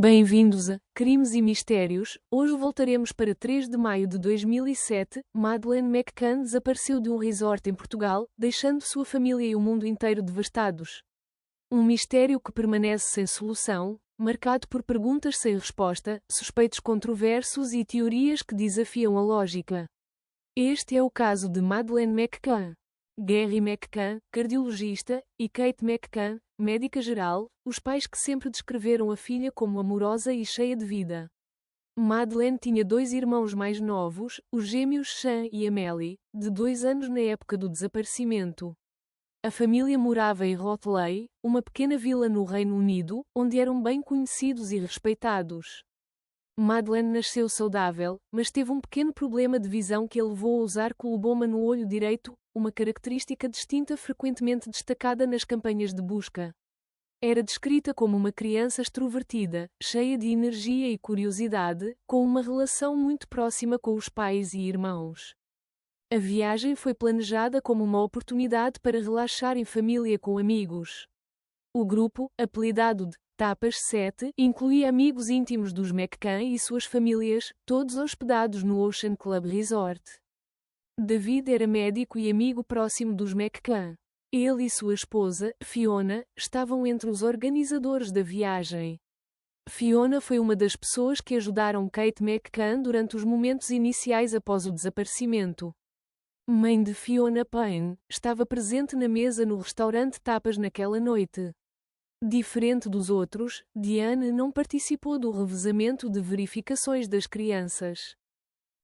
Bem-vindos a Crimes e Mistérios. Hoje voltaremos para 3 de maio de 2007. Madeleine McCann desapareceu de um resort em Portugal, deixando sua família e o mundo inteiro devastados. Um mistério que permanece sem solução, marcado por perguntas sem resposta, suspeitos controversos e teorias que desafiam a lógica. Este é o caso de Madeleine McCann. Gary McCann, cardiologista, e Kate McCann, médica geral, os pais que sempre descreveram a filha como amorosa e cheia de vida. Madeleine tinha dois irmãos mais novos, os gêmeos Sean e Amélie, de 2 anos na época do desaparecimento. A família morava em Rotley, uma pequena vila no Reino Unido, onde eram bem conhecidos e respeitados. Madeleine nasceu saudável, mas teve um pequeno problema de visão que a levou a usar coloboma no olho direito, uma característica distinta frequentemente destacada nas campanhas de busca. Era descrita como uma criança extrovertida, cheia de energia e curiosidade, com uma relação muito próxima com os pais e irmãos. A viagem foi planejada como uma oportunidade para relaxar em família com amigos. O grupo, apelidado de Tapas 7, incluía amigos íntimos dos McCann e suas famílias, todos hospedados no Ocean Club Resort. David era médico e amigo próximo dos McCann. Ele e sua esposa, Fiona, estavam entre os organizadores da viagem. Fiona foi uma das pessoas que ajudaram Kate McCann durante os momentos iniciais após o desaparecimento. Mãe de Fiona Payne, estava presente na mesa no restaurante Tapas naquela noite. Diferente dos outros, Diane não participou do revezamento de verificações das crianças.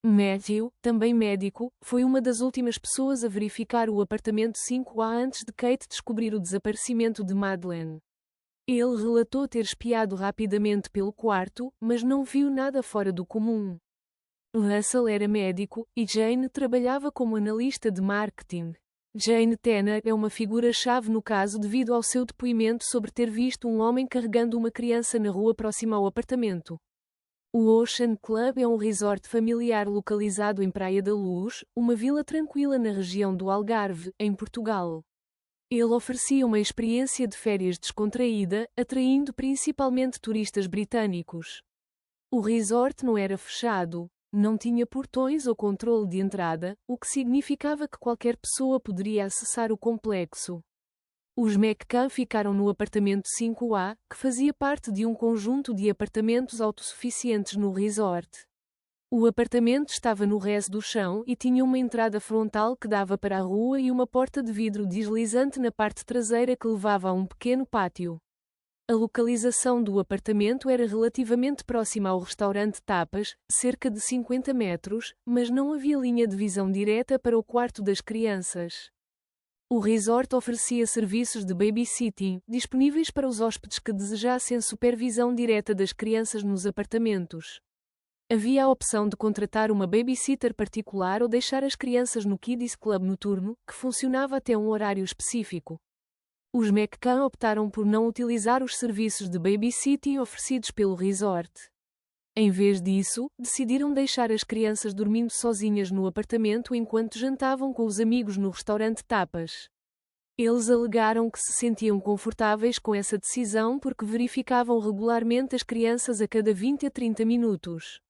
Matthew, também médico, foi uma das últimas pessoas a verificar o apartamento 5A antes de Kate descobrir o desaparecimento de Madeleine. Ele relatou ter espiado rapidamente pelo quarto, mas não viu nada fora do comum. Russell era médico, e Jane trabalhava como analista de marketing. Jane Tanner é uma figura-chave no caso devido ao seu depoimento sobre ter visto um homem carregando uma criança na rua próxima ao apartamento. O Ocean Club é um resort familiar localizado em Praia da Luz, uma vila tranquila na região do Algarve, em Portugal. Ele oferecia uma experiência de férias descontraída, atraindo principalmente turistas britânicos. O resort não era fechado, não tinha portões ou controle de entrada, o que significava que qualquer pessoa poderia acessar o complexo. Os McCann ficaram no apartamento 5A, que fazia parte de um conjunto de apartamentos autossuficientes no resort. O apartamento estava no rés do chão e tinha uma entrada frontal que dava para a rua e uma porta de vidro deslizante na parte traseira que levava a um pequeno pátio. A localização do apartamento era relativamente próxima ao restaurante Tapas, cerca de 50 metros, mas não havia linha de visão direta para o quarto das crianças. O resort oferecia serviços de babysitting, disponíveis para os hóspedes que desejassem supervisão direta das crianças nos apartamentos. Havia a opção de contratar uma babysitter particular ou deixar as crianças no Kiddies Club noturno, que funcionava até um horário específico. Os McCann optaram por não utilizar os serviços de babysitting oferecidos pelo resort. Em vez disso, decidiram deixar as crianças dormindo sozinhas no apartamento enquanto jantavam com os amigos no restaurante Tapas. Eles alegaram que se sentiam confortáveis com essa decisão porque verificavam regularmente as crianças a cada 20 a 30 minutos.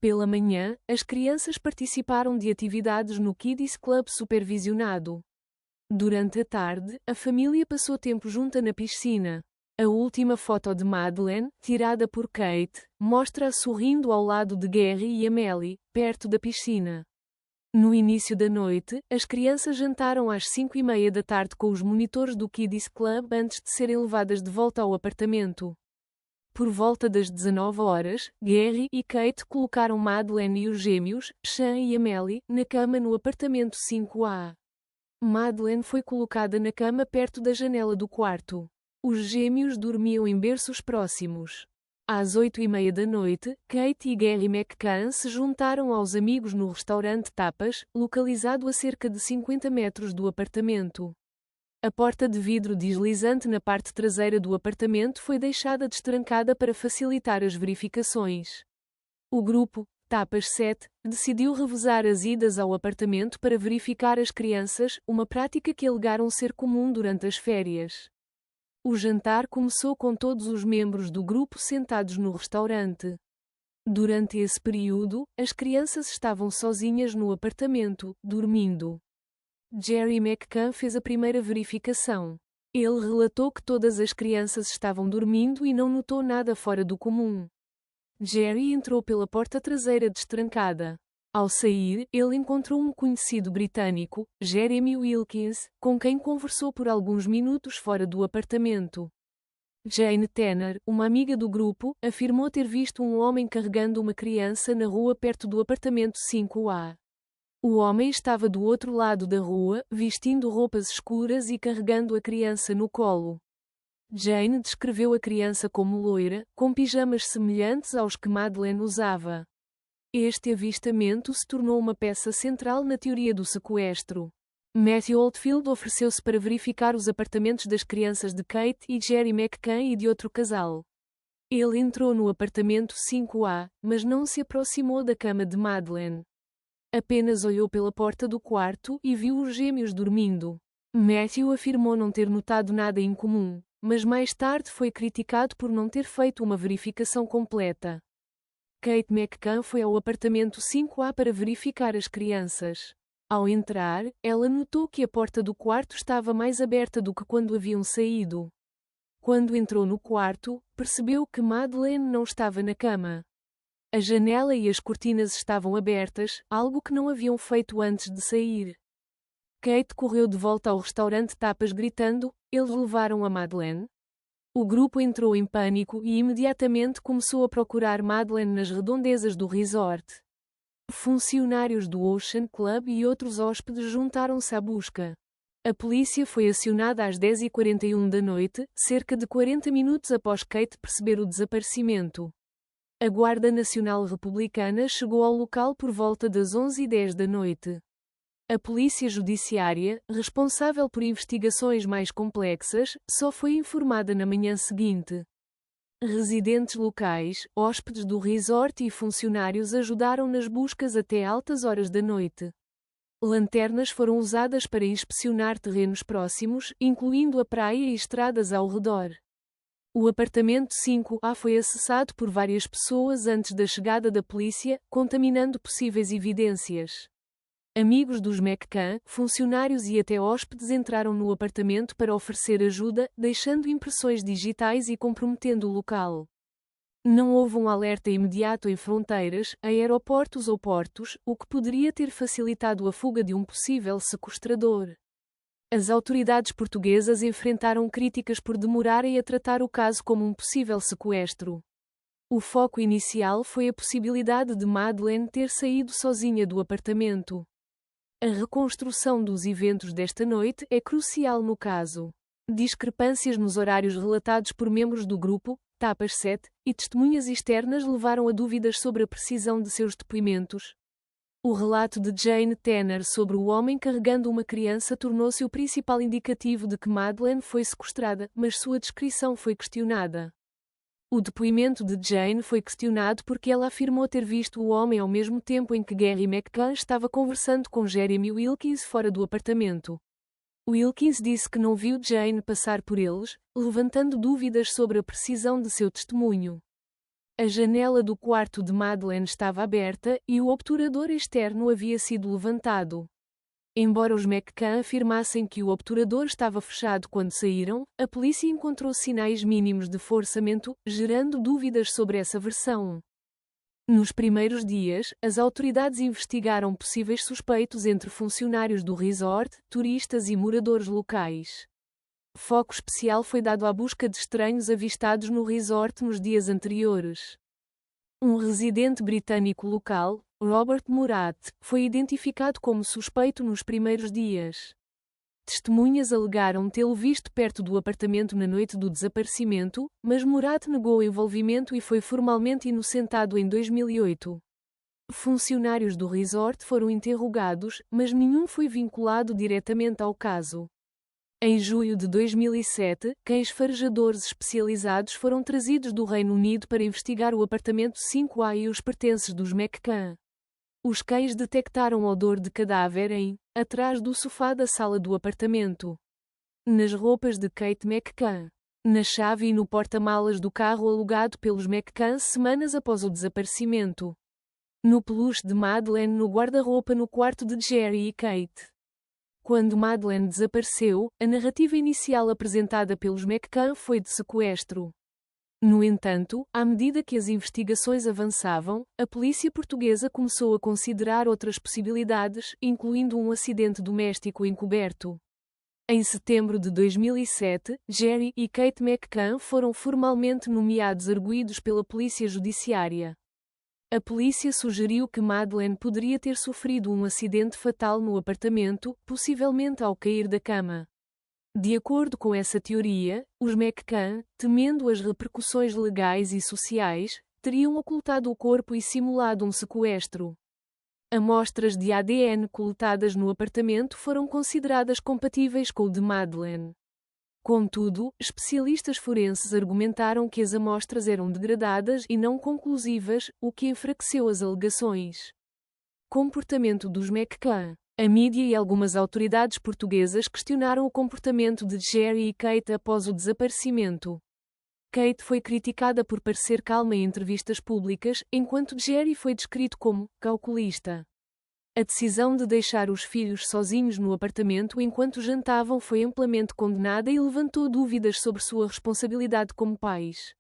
Pela manhã, as crianças participaram de atividades no Kiddies Club supervisionado. Durante a tarde, a família passou tempo junta na piscina. A última foto de Madeleine, tirada por Kate, mostra-a sorrindo ao lado de Gary e Amélie, perto da piscina. No início da noite, as crianças jantaram às 5:30 da tarde com os monitores do Kiddies Club antes de serem levadas de volta ao apartamento. Por volta das 19 horas, Gary e Kate colocaram Madeleine e os gêmeos, Sean e Amélie, na cama no apartamento 5A. Madeleine foi colocada na cama perto da janela do quarto. Os gêmeos dormiam em berços próximos. Às 8:30 da noite, Kate e Gary McCann se juntaram aos amigos no restaurante Tapas, localizado a cerca de 50 metros do apartamento. A porta de vidro deslizante na parte traseira do apartamento foi deixada destrancada para facilitar as verificações. O grupo, Tapas 7, decidiu revezar as idas ao apartamento para verificar as crianças, uma prática que alegaram ser comum durante as férias. O jantar começou com todos os membros do grupo sentados no restaurante. Durante esse período, as crianças estavam sozinhas no apartamento, dormindo. Jerry McCann fez a primeira verificação. Ele relatou que todas as crianças estavam dormindo e não notou nada fora do comum. Jerry entrou pela porta traseira destrancada. Ao sair, ele encontrou um conhecido britânico, Jeremy Wilkins, com quem conversou por alguns minutos fora do apartamento. Jane Tanner, uma amiga do grupo, afirmou ter visto um homem carregando uma criança na rua perto do apartamento 5A. O homem estava do outro lado da rua, vestindo roupas escuras e carregando a criança no colo. Jane descreveu a criança como loira, com pijamas semelhantes aos que Madeleine usava. Este avistamento se tornou uma peça central na teoria do sequestro. Matthew Oldfield ofereceu-se para verificar os apartamentos das crianças de Kate e Jerry McCann e de outro casal. Ele entrou no apartamento 5A, mas não se aproximou da cama de Madeleine. Apenas olhou pela porta do quarto e viu os gêmeos dormindo. Matthew afirmou não ter notado nada incomum, mas mais tarde foi criticado por não ter feito uma verificação completa. Kate McCann foi ao apartamento 5A para verificar as crianças. Ao entrar, ela notou que a porta do quarto estava mais aberta do que quando haviam saído. Quando entrou no quarto, percebeu que Madeleine não estava na cama. A janela e as cortinas estavam abertas, algo que não haviam feito antes de sair. Kate correu de volta ao restaurante Tapas gritando: "Eles levaram a Madeleine?" O grupo entrou em pânico e imediatamente começou a procurar Madeleine nas redondezas do resort. Funcionários do Ocean Club e outros hóspedes juntaram-se à busca. A polícia foi acionada às 10h41 da noite, cerca de 40 minutos após Kate perceber o desaparecimento. A Guarda Nacional Republicana chegou ao local por volta das 11h10 da noite. A Polícia Judiciária, responsável por investigações mais complexas, só foi informada na manhã seguinte. Residentes locais, hóspedes do resort e funcionários ajudaram nas buscas até altas horas da noite. Lanternas foram usadas para inspecionar terrenos próximos, incluindo a praia e estradas ao redor. O apartamento 5A foi acessado por várias pessoas antes da chegada da polícia, contaminando possíveis evidências. Amigos dos McCann, funcionários e até hóspedes entraram no apartamento para oferecer ajuda, deixando impressões digitais e comprometendo o local. Não houve um alerta imediato em fronteiras, aeroportos ou portos, o que poderia ter facilitado a fuga de um possível sequestrador. As autoridades portuguesas enfrentaram críticas por demorarem a tratar o caso como um possível sequestro. O foco inicial foi a possibilidade de Madeleine ter saído sozinha do apartamento. A reconstrução dos eventos desta noite é crucial no caso. Discrepâncias nos horários relatados por membros do grupo, Tapas 7, e testemunhas externas levaram a dúvidas sobre a precisão de seus depoimentos. O relato de Jane Tanner sobre o homem carregando uma criança tornou-se o principal indicativo de que Madeleine foi sequestrada, mas sua descrição foi questionada. O depoimento de Jane foi questionado porque ela afirmou ter visto o homem ao mesmo tempo em que Gary McCann estava conversando com Jeremy Wilkins fora do apartamento. Wilkins disse que não viu Jane passar por eles, levantando dúvidas sobre a precisão de seu testemunho. A janela do quarto de Madeleine estava aberta e o obturador externo havia sido levantado. Embora os McCann afirmassem que o obturador estava fechado quando saíram, a polícia encontrou sinais mínimos de forçamento, gerando dúvidas sobre essa versão. Nos primeiros dias, as autoridades investigaram possíveis suspeitos entre funcionários do resort, turistas e moradores locais. Foco especial foi dado à busca de estranhos avistados no resort nos dias anteriores. Um residente britânico local, Robert Murat, foi identificado como suspeito nos primeiros dias. Testemunhas alegaram tê-lo visto perto do apartamento na noite do desaparecimento, mas Murat negou o envolvimento e foi formalmente inocentado em 2008. Funcionários do resort foram interrogados, mas nenhum foi vinculado diretamente ao caso. Em julho de 2007, cães farejadores especializados foram trazidos do Reino Unido para investigar o apartamento 5A e os pertences dos McCann. Os cães detectaram odor de cadáver atrás do sofá da sala do apartamento. Nas roupas de Kate McCann. na chave e no porta-malas do carro alugado pelos McCann semanas após o desaparecimento. No peluche de Madeleine no guarda-roupa no quarto de Gerry e Kate. Quando Madeleine desapareceu, a narrativa inicial apresentada pelos McCann foi de sequestro. No entanto, à medida que as investigações avançavam, a polícia portuguesa começou a considerar outras possibilidades, incluindo um acidente doméstico encoberto. Em setembro de 2007, Gerry e Kate McCann foram formalmente nomeados arguidos pela polícia judiciária. A polícia sugeriu que Madeleine poderia ter sofrido um acidente fatal no apartamento, possivelmente ao cair da cama. De acordo com essa teoria, os McCann, temendo as repercussões legais e sociais, teriam ocultado o corpo e simulado um sequestro. Amostras de ADN coletadas no apartamento foram consideradas compatíveis com o de Madeleine. Contudo, especialistas forenses argumentaram que as amostras eram degradadas e não conclusivas, o que enfraqueceu as alegações. Comportamento dos McCann. A mídia e algumas autoridades portuguesas questionaram o comportamento de Gerry e Kate após o desaparecimento. Kate foi criticada por parecer calma em entrevistas públicas, enquanto Gerry foi descrito como calculista. A decisão de deixar os filhos sozinhos no apartamento enquanto jantavam foi amplamente condenada e levantou dúvidas sobre sua responsabilidade como pais.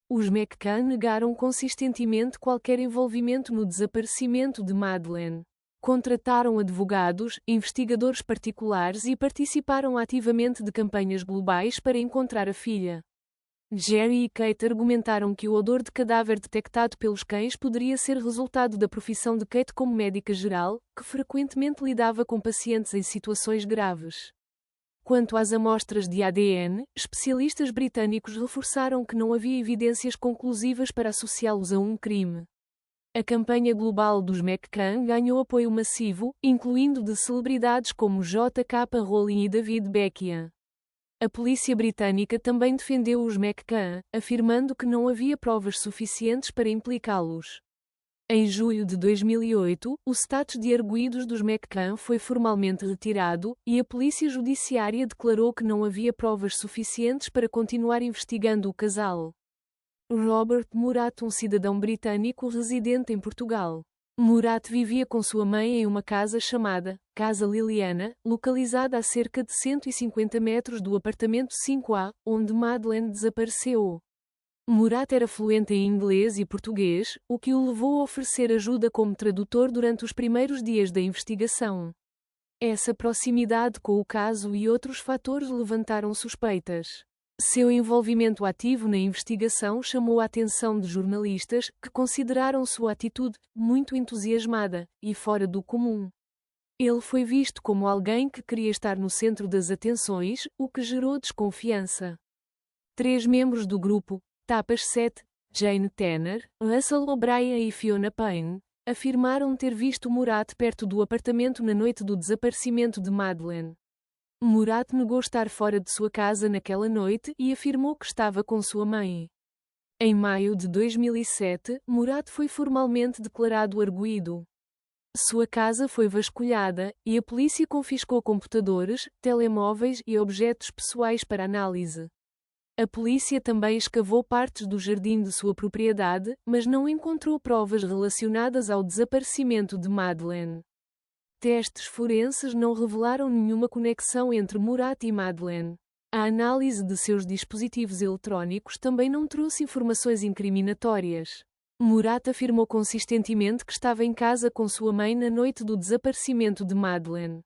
Os McCann negaram consistentemente qualquer envolvimento no desaparecimento de Madeleine. Contrataram advogados, investigadores particulares e participaram ativamente de campanhas globais para encontrar a filha. Gerry e Kate argumentaram que o odor de cadáver detectado pelos cães poderia ser resultado da profissão de Kate como médica geral, que frequentemente lidava com pacientes em situações graves. Quanto às amostras de ADN, especialistas britânicos reforçaram que não havia evidências conclusivas para associá-los a um crime. A campanha global dos McCann ganhou apoio massivo, incluindo de celebridades como J.K. Rowling e David Beckham. A polícia britânica também defendeu os McCann, afirmando que não havia provas suficientes para implicá-los. Em julho de 2008, o status de arguidos dos McCann foi formalmente retirado, e a polícia judiciária declarou que não havia provas suficientes para continuar investigando o casal. Robert Murat, um cidadão britânico residente em Portugal. Murat vivia com sua mãe em uma casa chamada Casa Liliana, localizada a cerca de 150 metros do apartamento 5A, onde Madeleine desapareceu. Murat era fluente em inglês e português, o que o levou a oferecer ajuda como tradutor durante os primeiros dias da investigação. Essa proximidade com o caso e outros fatores levantaram suspeitas. Seu envolvimento ativo na investigação chamou a atenção de jornalistas, que consideraram sua atitude muito entusiasmada e fora do comum. Ele foi visto como alguém que queria estar no centro das atenções, o que gerou desconfiança. 3 membros do grupo, Tapas 7, Jane Tanner, Russell O'Brien e Fiona Payne, afirmaram ter visto Murat perto do apartamento na noite do desaparecimento de Madeleine. Murat negou estar fora de sua casa naquela noite e afirmou que estava com sua mãe. Em maio de 2007, Murat foi formalmente declarado arguido. Sua casa foi vasculhada, e a polícia confiscou computadores, telemóveis e objetos pessoais para análise. A polícia também escavou partes do jardim de sua propriedade, mas não encontrou provas relacionadas ao desaparecimento de Madeleine. Testes forenses não revelaram nenhuma conexão entre Murat e Madeleine. A análise de seus dispositivos eletrónicos também não trouxe informações incriminatórias. Murat afirmou consistentemente que estava em casa com sua mãe na noite do desaparecimento de Madeleine.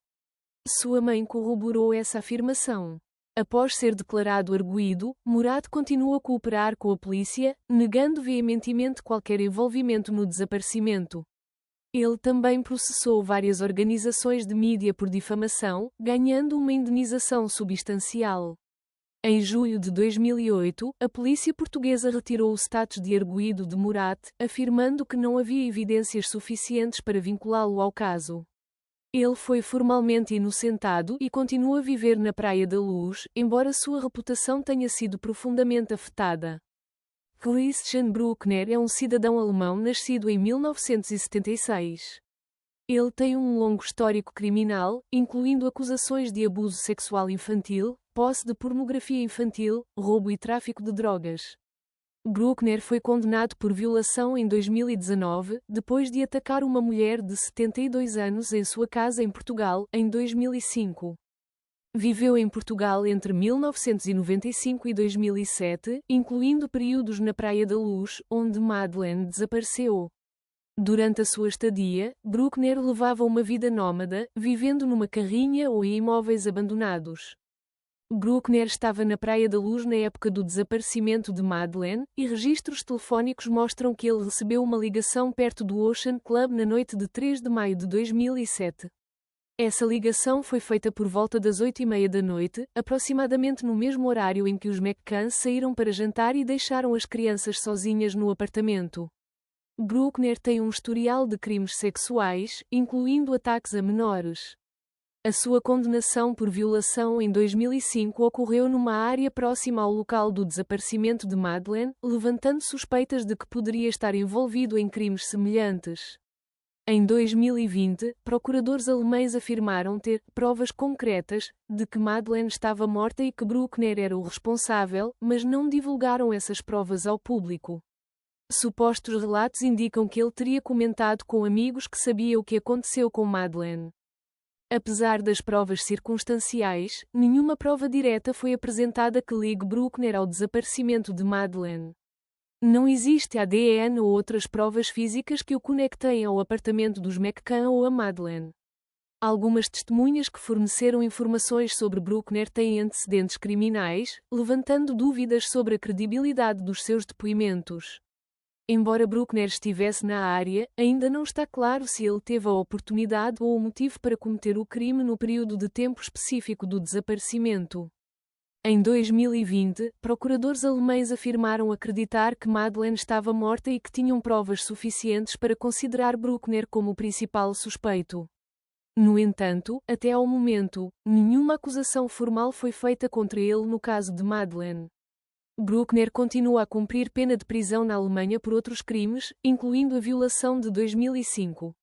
Sua mãe corroborou essa afirmação. Após ser declarado arguido, Murat continuou a cooperar com a polícia, negando veementemente qualquer envolvimento no desaparecimento. Ele também processou várias organizações de mídia por difamação, ganhando uma indenização substancial. Em julho de 2008, a polícia portuguesa retirou o status de arguido de Murat, afirmando que não havia evidências suficientes para vinculá-lo ao caso. Ele foi formalmente inocentado e continua a viver na Praia da Luz, embora sua reputação tenha sido profundamente afetada. Christian Bruckner é um cidadão alemão nascido em 1976. Ele tem um longo histórico criminal, incluindo acusações de abuso sexual infantil, posse de pornografia infantil, roubo e tráfico de drogas. Bruckner foi condenado por violação em 2019, depois de atacar uma mulher de 72 anos em sua casa em Portugal, em 2005. Viveu em Portugal entre 1995 e 2007, incluindo períodos na Praia da Luz, onde Madeleine desapareceu. Durante a sua estadia, Bruckner levava uma vida nómada, vivendo numa carrinha ou em imóveis abandonados. Bruckner estava na Praia da Luz na época do desaparecimento de Madeleine, e registros telefónicos mostram que ele recebeu uma ligação perto do Ocean Club na noite de 3 de maio de 2007. Essa ligação foi feita por volta das 8h30 da noite, aproximadamente no mesmo horário em que os McCann saíram para jantar e deixaram as crianças sozinhas no apartamento. Bruckner tem um historial de crimes sexuais, incluindo ataques a menores. A sua condenação por violação em 2005 ocorreu numa área próxima ao local do desaparecimento de Madeleine, levantando suspeitas de que poderia estar envolvido em crimes semelhantes. Em 2020, procuradores alemães afirmaram ter provas concretas de que Madeleine estava morta e que Bruckner era o responsável, mas não divulgaram essas provas ao público. Supostos relatos indicam que ele teria comentado com amigos que sabia o que aconteceu com Madeleine. Apesar das provas circunstanciais, nenhuma prova direta foi apresentada que ligue Bruckner ao desaparecimento de Madeleine. Não existe ADN ou outras provas físicas que o conectem ao apartamento dos McCann ou a Madeleine. Algumas testemunhas que forneceram informações sobre Bruckner têm antecedentes criminais, levantando dúvidas sobre a credibilidade dos seus depoimentos. Embora Bruckner estivesse na área, ainda não está claro se ele teve a oportunidade ou o motivo para cometer o crime no período de tempo específico do desaparecimento. Em 2020, procuradores alemães afirmaram acreditar que Madeleine estava morta e que tinham provas suficientes para considerar Bruckner como o principal suspeito. No entanto, até ao momento, nenhuma acusação formal foi feita contra ele no caso de Madeleine. Bruckner continua a cumprir pena de prisão na Alemanha por outros crimes, incluindo a violação de 2005.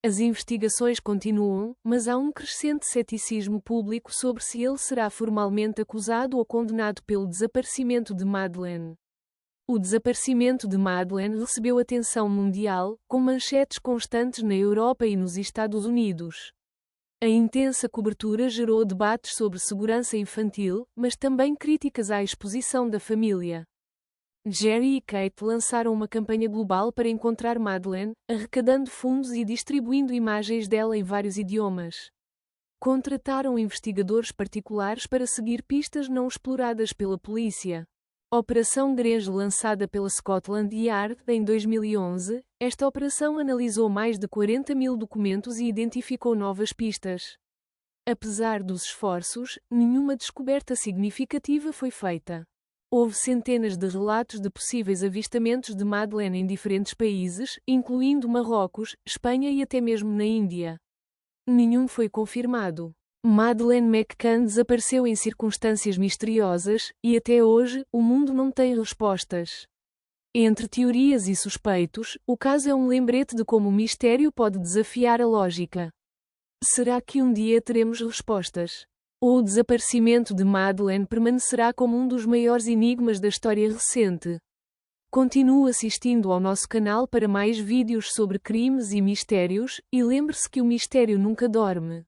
As investigações continuam, mas há um crescente ceticismo público sobre se ele será formalmente acusado ou condenado pelo desaparecimento de Madeleine. O desaparecimento de Madeleine recebeu atenção mundial, com manchetes constantes na Europa e nos Estados Unidos. A intensa cobertura gerou debates sobre segurança infantil, mas também críticas à exposição da família. Jerry e Kate lançaram uma campanha global para encontrar Madeleine, arrecadando fundos e distribuindo imagens dela em vários idiomas. Contrataram investigadores particulares para seguir pistas não exploradas pela polícia. Operação Grange, lançada pela Scotland Yard em 2011, esta operação analisou mais de 40.000 documentos e identificou novas pistas. Apesar dos esforços, nenhuma descoberta significativa foi feita. Houve centenas de relatos de possíveis avistamentos de Madeleine em diferentes países, incluindo Marrocos, Espanha e até mesmo na Índia. Nenhum foi confirmado. Madeleine McCann desapareceu em circunstâncias misteriosas, e até hoje, o mundo não tem respostas. Entre teorias e suspeitos, o caso é um lembrete de como o mistério pode desafiar a lógica. Será que um dia teremos respostas? Ou o desaparecimento de Madeleine permanecerá como um dos maiores enigmas da história recente? Continue assistindo ao nosso canal para mais vídeos sobre crimes e mistérios, e lembre-se que o mistério nunca dorme.